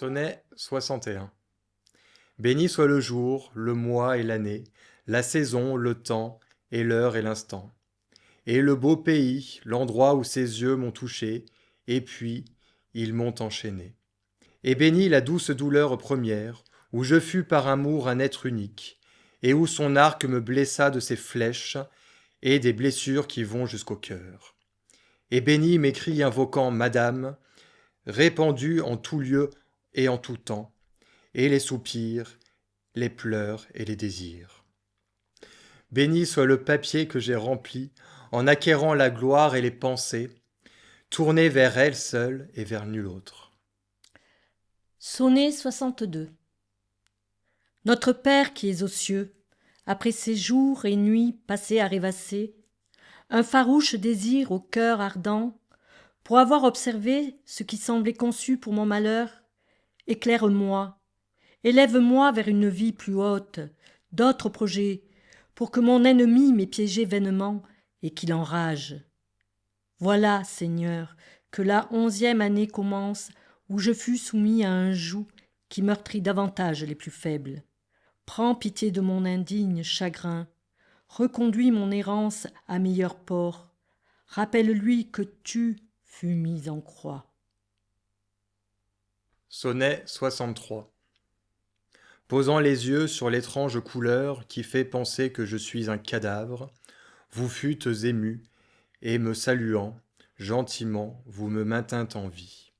Sonnet 61. Béni soit le jour, le mois et l'année, la saison, le temps, et l'heure et l'instant. Et le beau pays, l'endroit où ses yeux m'ont touché, et puis ils m'ont enchaîné. Et béni la douce douleur première, où je fus par amour un être unique, et où son arc me blessa de ses flèches, et des blessures qui vont jusqu'au cœur. Et béni mes cris invoquant Madame, répandus en tout lieu et en tout temps, et les soupirs, les pleurs et les désirs. Béni soit le papier que j'ai rempli, en acquérant la gloire et les pensées, tourné vers elle seule et vers nul autre. Sonnet 62. Notre Père qui es aux cieux, après ces jours et nuits passés à rêvasser, un farouche désir au cœur ardent, pour avoir observé ce qui semblait conçu pour mon malheur, éclaire-moi, élève-moi vers une vie plus haute, d'autres projets, pour que mon ennemi m'ait piégé vainement et qu'il enrage. Voilà, Seigneur, que la 11e année commence où je fus soumis à un joug qui meurtrit davantage les plus faibles. Prends pitié de mon indigne chagrin, reconduis mon errance à meilleur port, rappelle-lui que tu fus mis en croix. Sonnet 63. Posant les yeux sur l'étrange couleur qui fait penser que je suis un cadavre, vous fûtes émus, et me saluant, gentiment, vous me maintîntes en vie.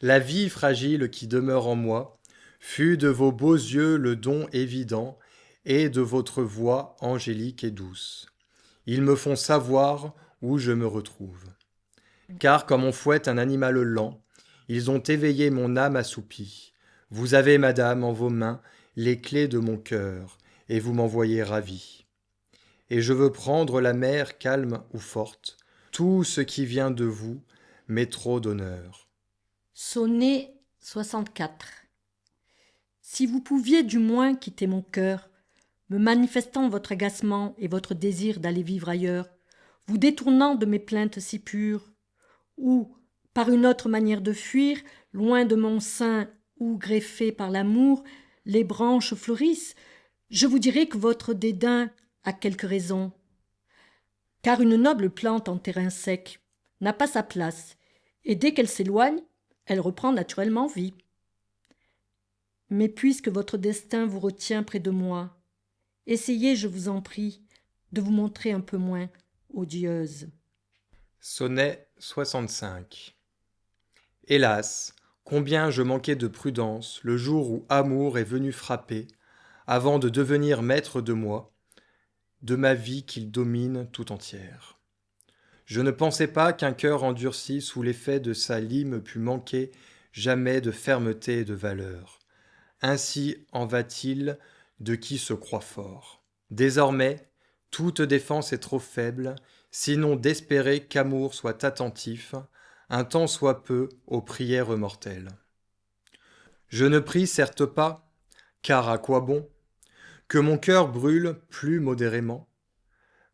La vie fragile qui demeure en moi fut de vos beaux yeux le don évident et de votre voix angélique et douce. Ils me font savoir où je me retrouve. Car comme on fouette un animal lent, ils ont éveillé mon âme assoupie. Vous avez, madame, en vos mains les clés de mon cœur, et vous m'envoyez ravi. Et je veux prendre la mer calme ou forte, tout ce qui vient de vous m'est trop d'honneur. Sonnet 64. Si vous pouviez du moins quitter mon cœur, me manifestant votre agacement et votre désir d'aller vivre ailleurs, vous détournant de mes plaintes si pures, ou, par une autre manière de fuir, loin de mon sein où, greffées par l'amour, les branches fleurissent, je vous dirai que votre dédain a quelque raison. Car une noble plante en terrain sec n'a pas sa place, et dès qu'elle s'éloigne, elle reprend naturellement vie. Mais puisque votre destin vous retient près de moi, essayez, je vous en prie, de vous montrer un peu moins odieuse. Sonnet 65. Hélas, combien je manquai de prudence le jour où amour est venu frapper, avant de devenir maître de moi, de ma vie qu'il domine tout entière. Je ne pensais pas qu'un cœur endurci sous l'effet de sa lime pût manquer jamais de fermeté et de valeur. Ainsi en va-t-il de qui se croit fort. Désormais, toute défense est trop faible, sinon d'espérer qu'amour soit attentif, un temps soit peu aux prières mortelles. Je ne prie certes pas, car à quoi bon, que mon cœur brûle plus modérément,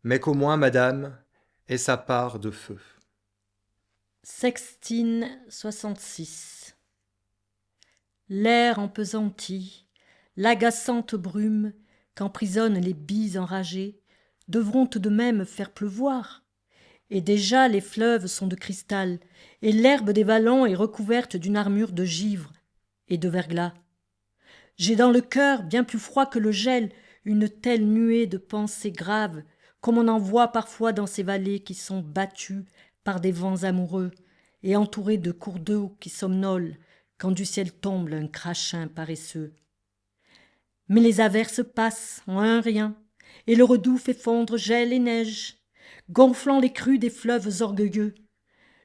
mais qu'au moins, madame, ait sa part de feu. Sextine 66. L'air empesanti, l'agaçante brume qu'emprisonnent les bies enragées devront tout de même faire pleuvoir. Et déjà les fleuves sont de cristal, et l'herbe des vallons est recouverte d'une armure de givre et de verglas. J'ai dans le cœur, bien plus froid que le gel, une telle nuée de pensées graves, comme on en voit parfois dans ces vallées qui sont battues par des vents amoureux et entourées de cours d'eau qui somnolent quand du ciel tombe un crachin paresseux. Mais les averses passent en un rien, et le redoux fait fondre gel et neige, gonflant les crues des fleuves orgueilleux.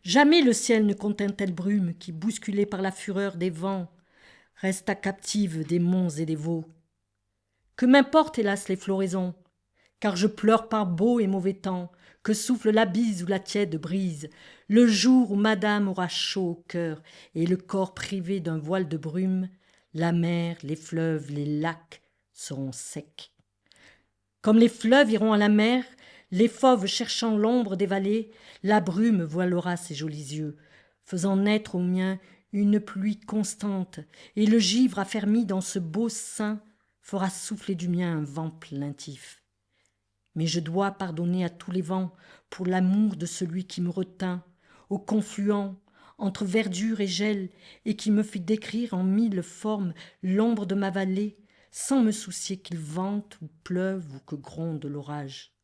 Jamais le ciel ne contint telle brume qui, bousculée par la fureur des vents, resta captive des monts et des vaux. Que m'importent hélas les floraisons, car je pleure par beau et mauvais temps, que souffle la bise ou la tiède brise, le jour où madame aura chaud au cœur et le corps privé d'un voile de brume, la mer, les fleuves, les lacs seront secs. Comme les fleuves iront à la mer, les fauves cherchant l'ombre des vallées, la brume voilera ses jolis yeux, faisant naître aux miens une pluie constante, et le givre affermi dans ce beau sein fera souffler du mien un vent plaintif. Mais je dois pardonner à tous les vents pour l'amour de celui qui me retint, au confluent, entre verdure et gel, et qui me fit décrire en mille formes l'ombre de ma vallée, sans me soucier qu'il vente ou pleuve ou que gronde l'orage.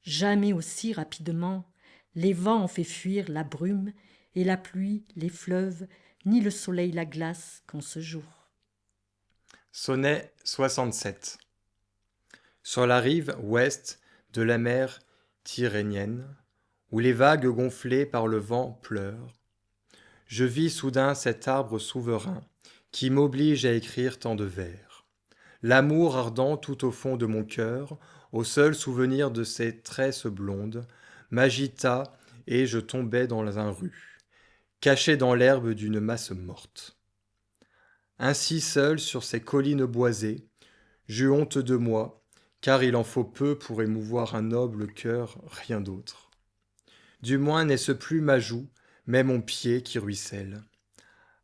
Jamais aussi rapidement les vents ont fait fuir la brume, et la pluie les fleuves, ni le soleil la glace qu'en ce jour. Sonnet 67. Sur la rive ouest de la mer Tyrrhénienne, où les vagues gonflées par le vent pleurent, je vis soudain cet arbre souverain qui m'oblige à écrire tant de vers. L'amour ardent tout au fond de mon cœur, au seul souvenir de ses tresses blondes, m'agita et je tombai dans un ru, caché dans l'herbe d'une masse morte. Ainsi seul sur ces collines boisées, j'eus honte de moi, car il en faut peu pour émouvoir un noble cœur, rien d'autre. Du moins n'est-ce plus ma joue, mais mon pied qui ruisselle.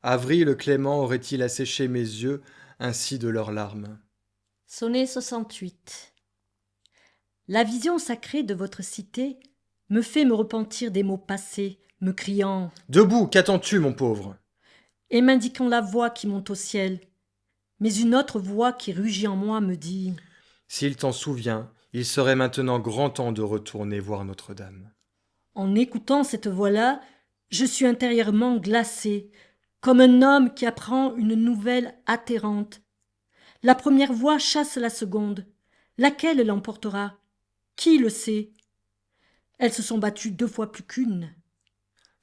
Avril clément aurait-il asséché mes yeux ainsi de leurs larmes? Sonnet 68. La vision sacrée de votre cité me fait me repentir des mots passés, me criant Debout, qu'attends-tu, mon pauvre? et m'indiquant la voix qui monte au ciel. Mais une autre voix qui rugit en moi me dit S'il t'en souvient, il serait maintenant grand temps de retourner voir Notre-Dame. En écoutant cette voix-là, je suis intérieurement glacé, comme un homme qui apprend une nouvelle atterrante. La première voix chasse la seconde. Laquelle l'emportera? Qui le sait? Elles se sont battues 2 fois plus qu'une.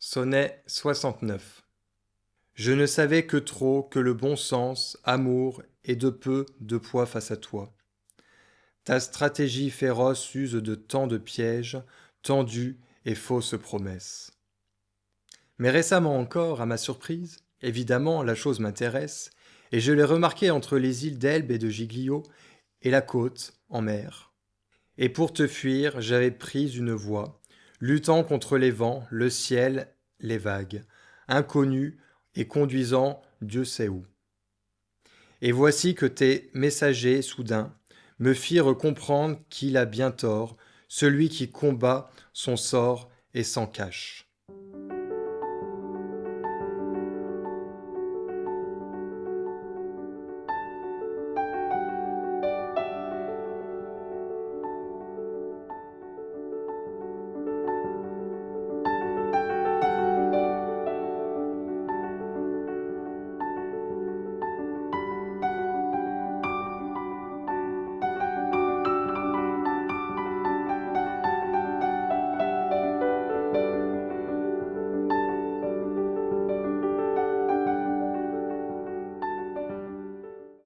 Sonnet 69. Je ne savais que trop que le bon sens, amour et de peu de poids face à toi. Ta stratégie féroce use de tant de pièges, tendus et fausses promesses. Mais récemment encore, à ma surprise, évidemment la chose m'intéresse, et je l'ai remarqué entre les îles d'Elbe et de Giglio et la côte en mer. Et pour te fuir, j'avais pris une voie, luttant contre les vents, le ciel, les vagues, inconnus et conduisant Dieu sait où. Et voici que tes messagers, soudain, me firent comprendre qu'il a bien tort, celui qui combat son sort et s'en cache.